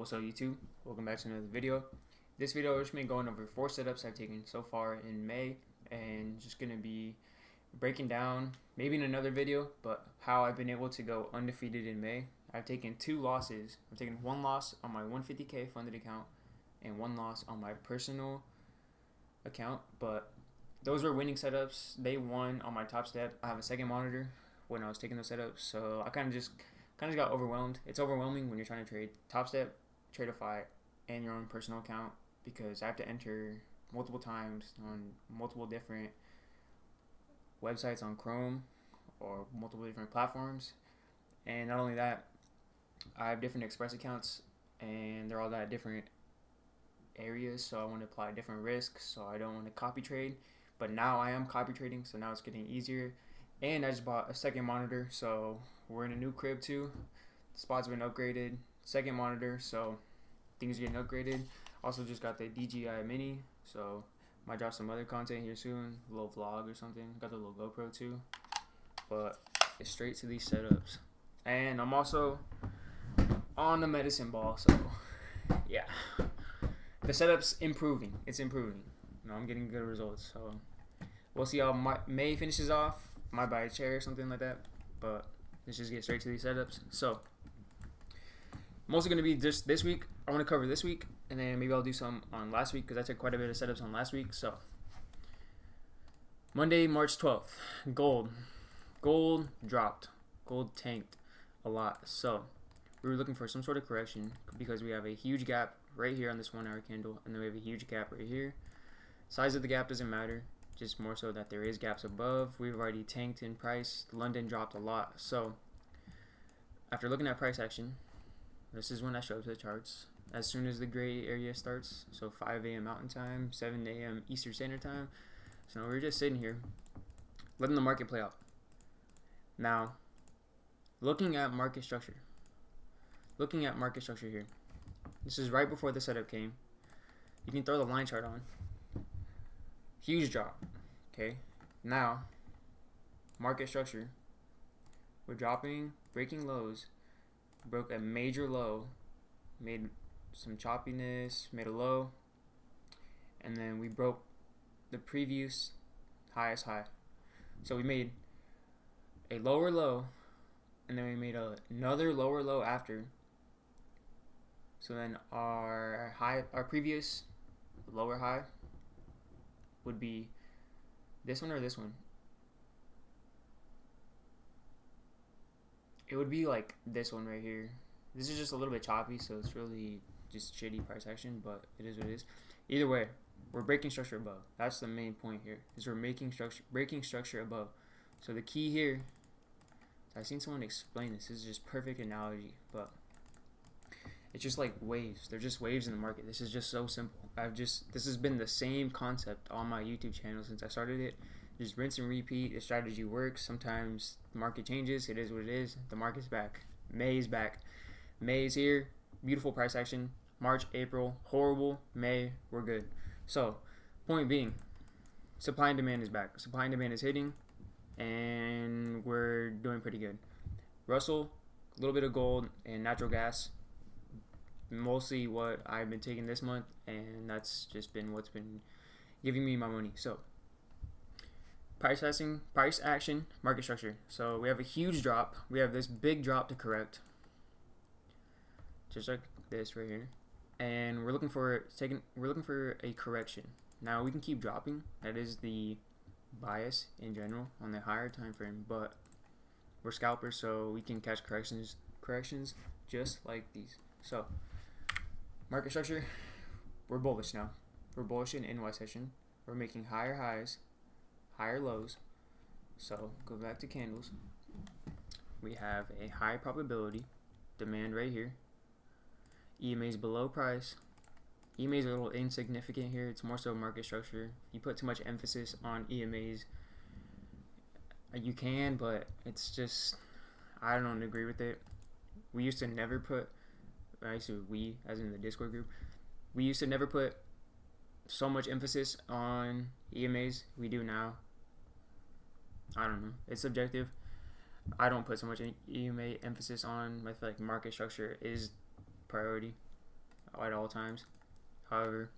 What's up YouTube? Welcome back to another video. This video is me going over 4 setups I've taken so far in May and just going to be breaking down, maybe in another video, but how I've been able to go undefeated in May. I've taken 2 losses. I've taken 1 loss on my 150k funded account and 1 loss on my personal account, but those were winning setups. They won on my Topstep. I have a second monitor when I was taking those setups, so I kind of got overwhelmed. It's overwhelming when you're trying to trade Topstep, Tradeify, and your own personal account because I have to enter multiple times on multiple different websites on Chrome or multiple different platforms. And not only that, I have different Express accounts and they're all at different areas, so I want to apply different risks, so I don't want to copy trade. But now I am copy trading, so now it's getting easier. And I just bought a second monitor, so we're in a new crib too. The spot's been upgraded. Second monitor, so things are getting upgraded. Also just got the DJI Mini, so might drop some other content here soon. A little vlog or something. Got the little GoPro too. But it's straight to these setups. And I'm also on the medicine ball, so yeah. The setup's improving. It's improving. I'm getting good results, so we'll see how May finishes off. Might buy a chair or something like that, but let's just get straight to these setups. So mostly going to be just this week. I want to cover this week, and then maybe I'll do some on last week because I took quite a bit of setups on last week. So Monday, March 12th, gold dropped, gold tanked a lot. So we were looking for some sort of correction because we have a huge gap right here on this 1 hour candle, and then we have a huge gap right here. Size of the gap doesn't matter, just more so that there is gaps above. We've already tanked in price. London dropped a lot. So after looking at price action, this is when I show up to the charts. As soon as the gray area starts, so 5 a.m. Mountain Time, 7 a.m. Eastern Standard Time. So we're just sitting here, letting the market play out. Now, looking at market structure here. This is right before the setup came. You can throw the line chart on. Huge drop. Okay, now market structure. We're dropping, breaking lows. Broke a major low, made some choppiness, made a low, and then we broke the previous highest high. So we made a lower low, and then we made another lower low after. So then our previous lower high would be this one or this one. It would be like this one right here. This is just a little bit choppy, so it's really just shitty price action, but it is what it is. Either way, we're breaking structure above. That's the main point here, is we're breaking structure above. So the key here, I've seen someone explain this. This is just perfect analogy, but it's just like waves. They're just waves in the market. This is just so simple. This has been the same concept on my YouTube channel since I started it. Just rinse and repeat. The strategy works. Sometimes the market changes. It is what it is. The market's back. May is back. May is here. Beautiful price action. March, April, horrible. May, we're good. So, point being, supply and demand is back. Supply and demand is hitting, and we're doing pretty good. Russell, a little bit of gold, and natural gas. Mostly what I've been taking this month, and that's just been what's been giving me my money. So, price action, market structure. So we have a huge drop. We have this big drop to correct, just like this right here, and we're looking for a correction. Now we can keep dropping. That is the bias in general on the higher time frame, but we're scalpers, so we can catch corrections just like these. So market structure, we're bullish now. We're bullish in NY session. We're making higher highs, higher lows. So go back to candles. We have a high probability demand right here. EMA's below price. EMA's a little insignificant here. It's more so market structure. You put too much emphasis on EMA's, you can, but it's just, I don't agree with it. We used to never put, we as in the Discord group, we used to never put so much emphasis on EMAs. We do now. I don't know. It's subjective. I don't put so much EMA emphasis on. I feel like market structure is priority. at all times. However,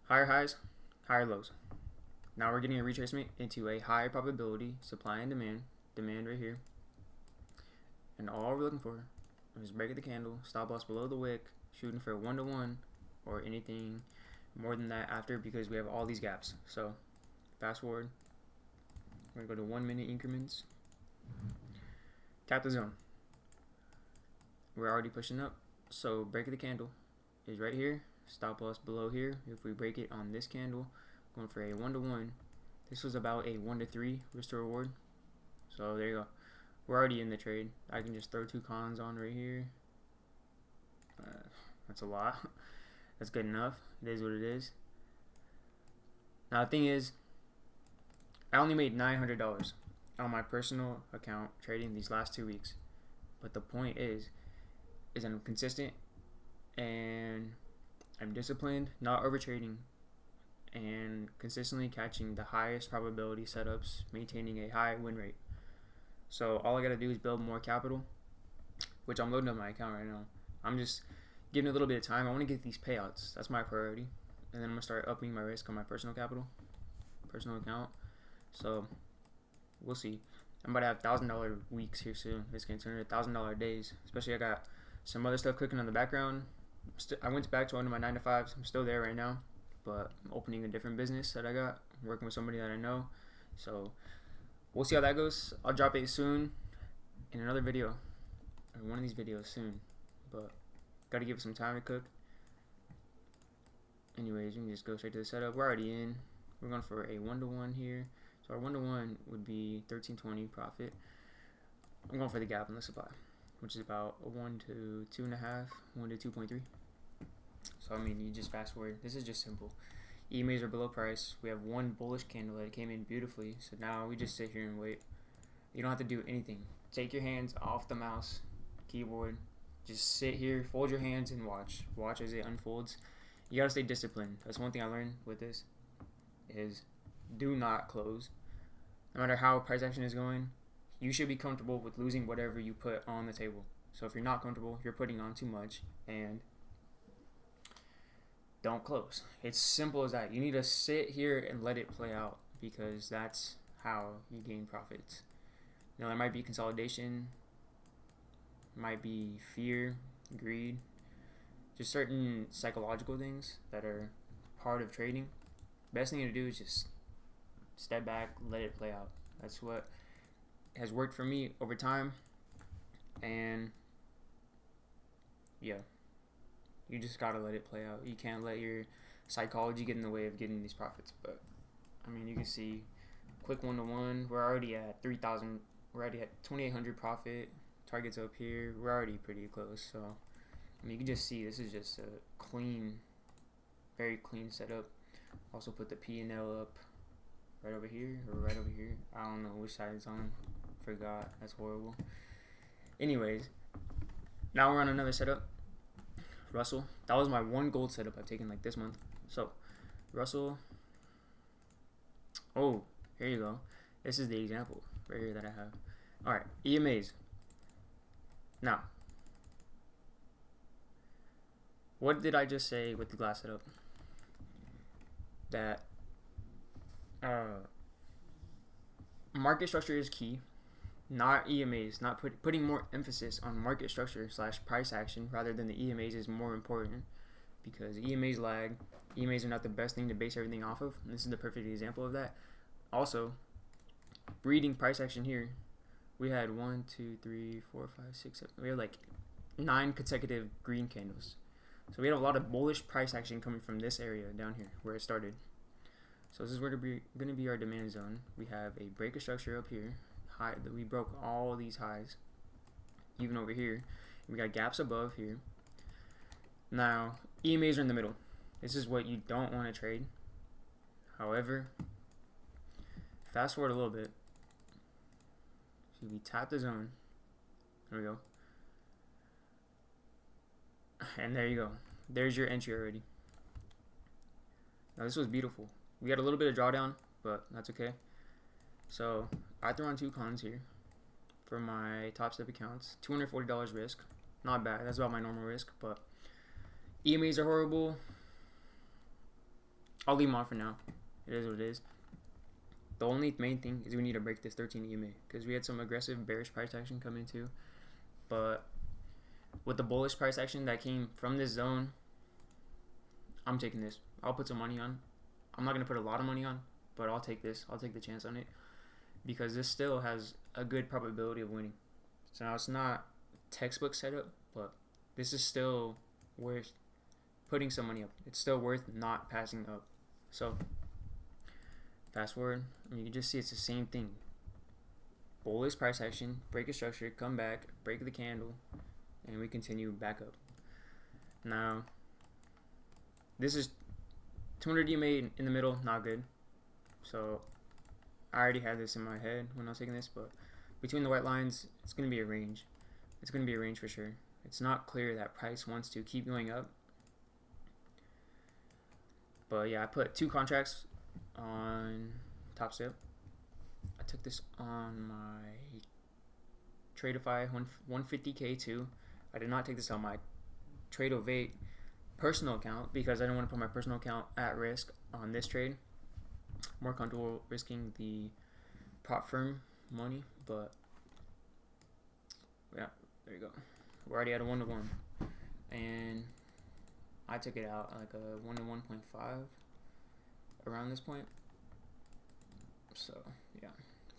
higher highs, higher lows. Now we're getting a retracement into a high probability supply and demand right here. And all we're looking for is break of the candle, stop loss below the wick, shooting for a 1-to-1 or anything more than that after, because we have all these gaps. So fast forward, we're gonna go to 1 minute increments. Tap the zone. We're already pushing up. So break of the candle is right here. Stop loss below here. If we break it on this candle, going for a 1-to-1. This was about a 1-to-3 risk to reward. So there you go. We're already in the trade. I can just throw 2 cons on right here. That's a lot. That's good enough. It is what it is. Now the thing is, I only made $900 on my personal account trading these last 2 weeks. But the point is I'm consistent and I'm disciplined, not over trading, and consistently catching the highest probability setups, maintaining a high win rate. So all I gotta do is build more capital, which I'm loading up my account right now. I'm just giving it a little bit of time. I want to get these payouts. That's my priority. And then I'm gonna start upping my risk on my personal account. So we'll see. I'm about to have $1,000 weeks here soon. It's gonna turn into $1,000 days. Especially I got some other stuff cooking on the background. I went back to one of my 9-to-5s. I'm still there right now, but I'm opening a different business that I got, working with somebody that I know. So we'll see how that goes. I'll drop it soon in another video, or one of these videos soon, but gotta give it some time to cook. Anyways, we can just go straight to the setup. We're already in. We're going for a 1-to-1 here. So our 1-to-1 would be 1320 profit. I'm going for the gap in the supply, which is about a 1 to 2.5, 1 to 2.3. So I mean, you just fast forward. This is just simple. EMAs are below price. We have one bullish candle that came in beautifully. So now we just sit here and wait. You don't have to do anything. Take your hands off the mouse, keyboard. Just sit here, fold your hands, and watch. Watch as it unfolds. You gotta stay disciplined. That's one thing I learned with this, is do not close. No matter how price action is going, you should be comfortable with losing whatever you put on the table. So if you're not comfortable, you're putting on too much, and don't close. It's simple as that. You need to sit here and let it play out, because that's how you gain profits. Now, there might be consolidation, might be fear, greed, just certain psychological things that are part of trading. Best thing to do is just step back, let it play out. That's what has worked for me over time. And yeah, you just gotta let it play out. You can't let your psychology get in the way of getting these profits. But I mean, you can see quick 1-to-1. We're already at 3,000. We're already at 2,800 profit. Targets up here. We're already pretty close. So I mean, you can just see this is just a clean, very clean setup. Also put the P&L up right over here or right over here. I don't know which side it's on. Forgot. That's horrible. Anyways, now we're on another setup. Russell. That was my one gold setup I've taken like this month. So Russell. Oh, here you go. This is the example right here that I have. Alright, EMAs. Now, what did I just say with the glass setup? That market structure is key, not EMAs. Not putting more emphasis on market structure / price action rather than the EMAs is more important, because EMAs lag. EMAs are not the best thing to base everything off of, and this is the perfect example of that. Also, reading price action here, we had 1, 2, 3, 4, 5, 6, 7. We had like 9 consecutive green candles. So we had a lot of bullish price action coming from this area down here where it started. So this is where going to be our demand zone. We have a break of structure up here. High, we broke all these highs, even over here. We got gaps above here. Now, EMAs are in the middle. This is what you don't want to trade. However, fast forward a little bit. So we tap the zone. There we go. And there you go. There's your entry already. Now this was beautiful. We had a little bit of drawdown, but that's okay. So I threw on 2 cons here for my Topstep accounts. $240 risk. not bad. That's about my normal risk. But EMAs are horrible. I'll leave them on for now. It is what it is. The only main thing is we need to break this 13 EMA because we had some aggressive bearish price action come in too. But with the bullish price action that came from this zone, I'm taking this. I'll put some money on. I'm not going to put a lot of money on, but I'll take this. I'll take the chance on it because this still has a good probability of winning. So now it's not textbook setup, but this is still worth putting some money up. It's still worth not passing up. So fast forward, and you can just see it's the same thing. Bullish price action, break a structure, come back, break the candle, and we continue back up. Now, this is 200 EMA in the middle, not good. So I already had this in my head when I was taking this, but between the white lines, it's going to be a range. It's going to be a range for sure. It's not clear that price wants to keep going up. But yeah, I put 2 contracts on Topstep. I took this on my Tradeify 150K too. I did not take this on my Tradeify personal account because I didn't want to put my personal account at risk on this trade. More comfortable risking the prop firm money, but yeah, there you go. We're already at a 1-to-1, and I took it out like a 1 to 1.5 around this point. So yeah,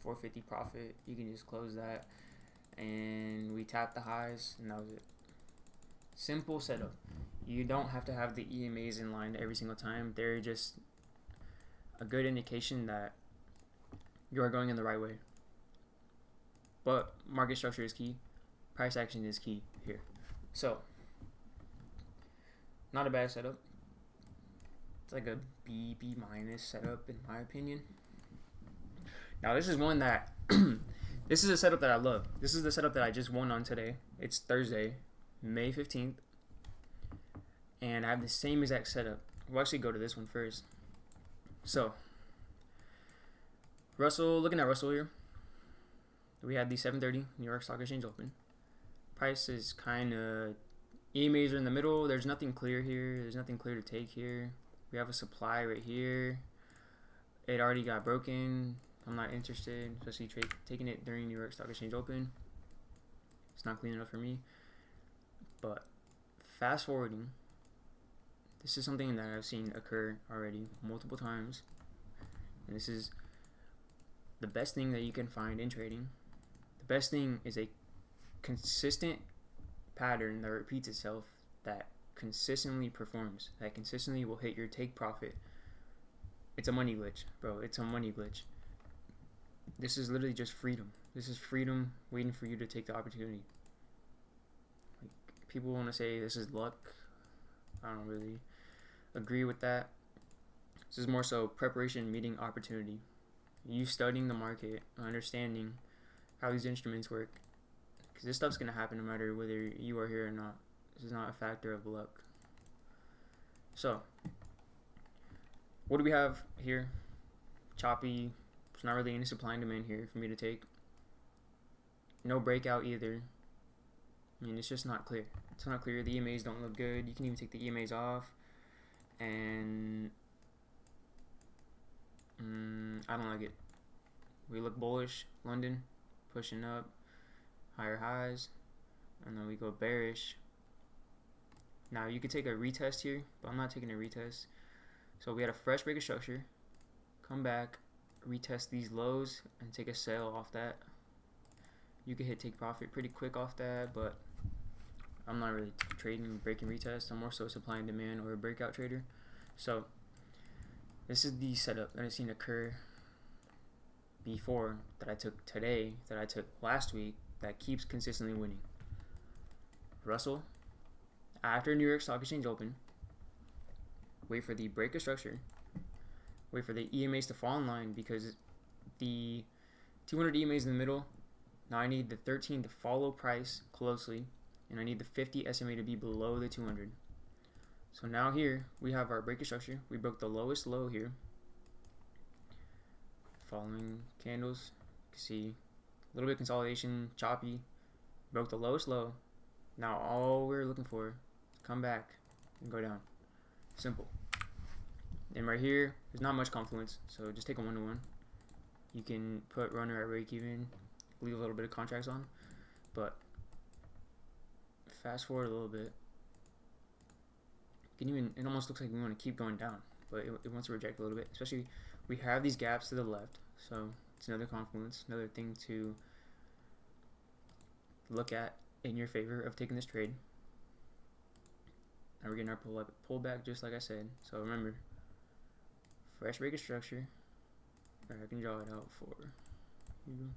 450 profit. You can just close that, and we tapped the highs, and that was it. Simple setup. You don't have to have the EMAs in line every single time. They're just a good indication that you are going in the right way. But market structure is key. Price action is key here. So, not a bad setup. It's like a B minus setup in my opinion. Now this is one that this is a setup that I love. This is the setup that I just won on today. It's Thursday, May 15th. And I have the same exact setup. We'll actually go to this one first. So, Russell, looking at Russell here. We had the 7:30 New York Stock Exchange open. Price is kind of, EMAs are in the middle. There's nothing clear here. There's nothing clear to take here. We have a supply right here. It already got broken. I'm not interested, especially taking it during New York Stock Exchange open. It's not clean enough for me. But fast forwarding, this is something that I've seen occur already multiple times. And this is the best thing that you can find in trading. The best thing is a consistent pattern that repeats itself, that consistently performs, that consistently will hit your take profit. It's a money glitch, bro. It's a money glitch. This is literally just freedom. This is freedom waiting for you to take the opportunity. Like, people want to say this is luck. I don't really agree with that. This is more so preparation meeting opportunity. You studying the market, understanding how these instruments work. Because this stuff's going to happen no matter whether you are here or not. This is not a factor of luck. So, what do we have here? Choppy. There's not really any supply and demand here for me to take. No breakout either. I mean, it's just not clear. It's not clear. The EMAs don't look good. You can even take the EMAs off. And I don't like it. We look bullish. London pushing up. Higher highs. And then we go bearish. Now, you could take a retest here, but I'm not taking a retest. So we had a fresh break of structure. Come back. Retest these lows and take a sell off that. You could hit take profit pretty quick off that, but I'm not really trading break and retest. I'm more so supply and demand or a breakout trader. So this is the setup that I've seen occur before, that I took today, that I took last week, that keeps consistently winning. Russell, after New York Stock Exchange open, wait for the break of structure. Wait for the EMAs to fall in line because the 200 EMAs in the middle. Now I need the 13 to follow price closely, and I need the 50 SMA to be below the 200. So now here we have our break of structure. We broke the lowest low here. Following candles, you can see a little bit of consolidation, choppy. Broke the lowest low, Now all we're looking for is come back and go down. Simple. And right here, there's not much confluence, so just take a 1-to-1. You can put runner at break even, leave a little bit of contracts on, but fast forward a little bit. You can even, it almost looks like we want to keep going down, but it wants to reject a little bit. Especially, we have these gaps to the left, so it's another confluence, another thing to look at in your favor of taking this trade. Now we're getting our pull back just like I said. So remember, fresh break of structure. Or I can draw it out for you.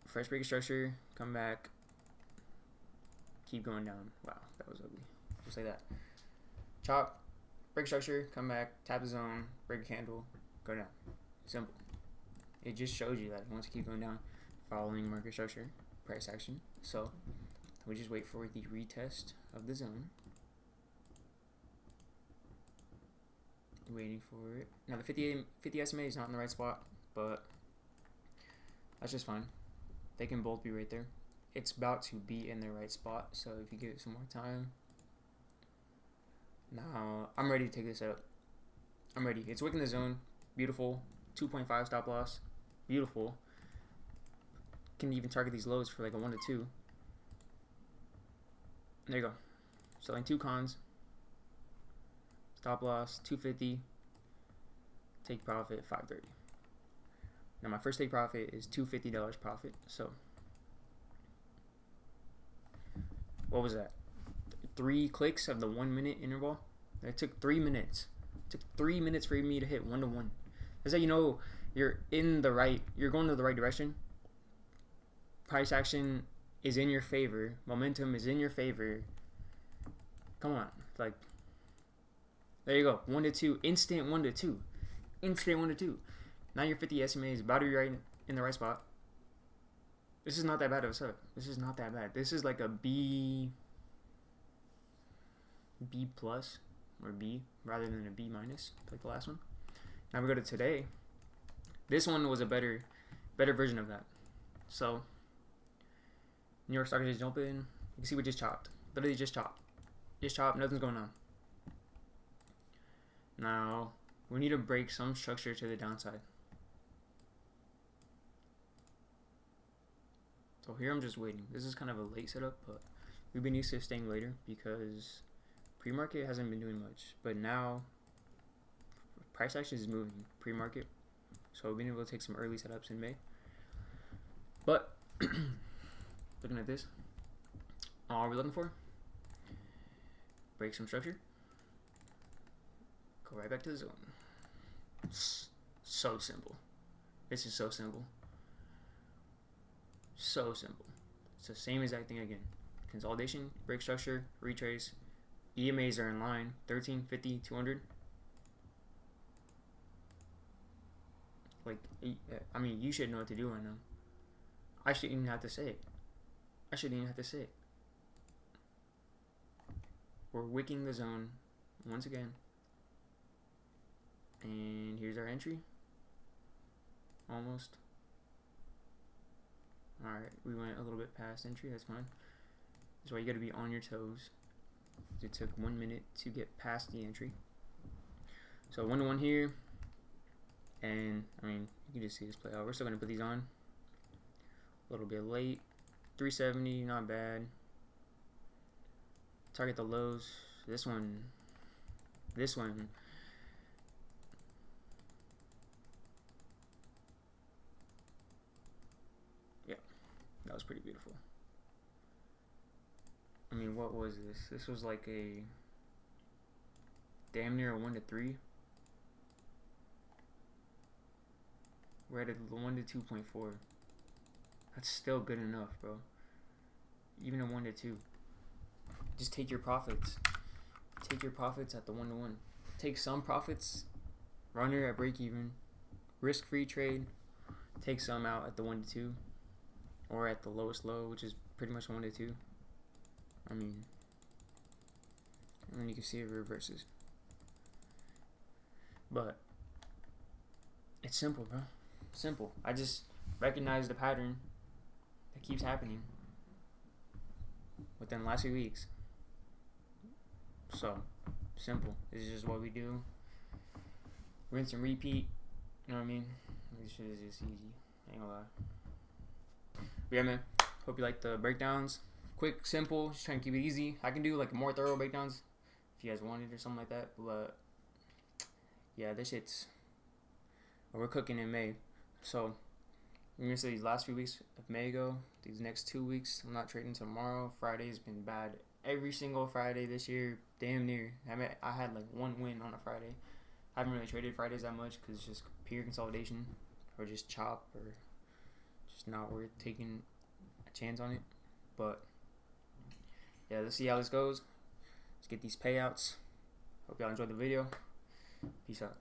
Fresh break of structure, come back, keep going down. Wow, that was ugly. Just like that. Chop, break structure, come back, tap the zone, break a candle, go down. Simple. It just shows you that it wants to keep going down, following market structure, price action. So we just wait for the retest of the zone. Waiting for it. Now the 50 SMA is not in the right spot, but that's just fine. They can both be right there. It's about to be in the right spot, so if you give it some more time. Now I'm ready to take this out. I'm ready. It's wicking the zone. Beautiful. 2.5 stop loss. Beautiful. Can even target these lows for like a 1-to-2. There you go. Selling 2 cons. Stop loss 250. Take profit 530. Now my first take profit is $250 profit. So what was that? 3 clicks of the 1 minute interval. It took 3 minutes. It took 3 minutes for me to hit 1-to-1. That's how you know you're in the right. You're going to the right direction. Price action is in your favor. Momentum is in your favor. Come on, like. There you go. 1-to-2. Instant 1-to-2. Instant 1-to-2. Now your 50 SMA is about to be right in the right spot. This is not that bad of a setup. This is not that bad. This is like a B plus or B rather than a B minus, like the last one. Now we go to today. This one was a better version of that. So New York Stock Exchange open. You can see we just chopped. Literally just chopped. Just chopped. Nothing's going on. Now we need to break some structure to the downside. So here I'm just waiting. This is kind of a late setup, but we've been used to staying later because pre-market hasn't been doing much. But now price action is moving pre-market. So we've been able to take some early setups in May. But looking at this, all we're looking for, break some structure, go right back to the zone. So simple. This is so simple. So simple. It's the same exact thing again. Consolidation, break structure, retrace. EMAs are in line. 13, 50, 200. Like, I mean, you should know what to do right now. I shouldn't even have to say it. I shouldn't even have to say it. We're wicking the zone once again. And here's our entry. Almost. Alright, we went a little bit past entry, that's fine. That's why you gotta be on your toes. It took 1 minute to get past the entry. So 1-to-1 here. And, I mean, you can just see this play out. We're still gonna put these on. A little bit late. 370, not bad. Target the lows. This one. Yeah, that was pretty beautiful. I mean, what was this? This was like a damn near a 1-to-3. We're at a 1-to-2.4. That's still good enough, bro. Even a 1-to-2. Just take your profits. Take your profits at the 1-to-1. Take some profits. Runner at break even. Risk-free trade. Take some out at the 1-to-2. Or at the lowest low, which is pretty much 1-to-2. I mean, and then you can see it reverses. But it's simple, bro. Simple. recognize the pattern that keeps happening within the last few weeks. So simple. This is just what we do. Rinse and repeat. You know what I mean? This shit is just easy. Ain't gonna lie. But yeah, man. Hope you like the breakdowns. Quick, simple. Just trying to keep it easy. I can do like more thorough breakdowns if you guys want it or something like that. But yeah, this shit's. We're cooking in May, so I'm gonna say these last few weeks of May go. These next 2 weeks, I'm not trading tomorrow. Friday's been bad. Every single Friday this year, damn near. I had like one win on a Friday. I haven't really traded Fridays that much because it's just pure consolidation or just chop or just not worth taking a chance on it. But yeah, let's see how this goes. Let's get these payouts. Hope y'all enjoyed the video. Peace out.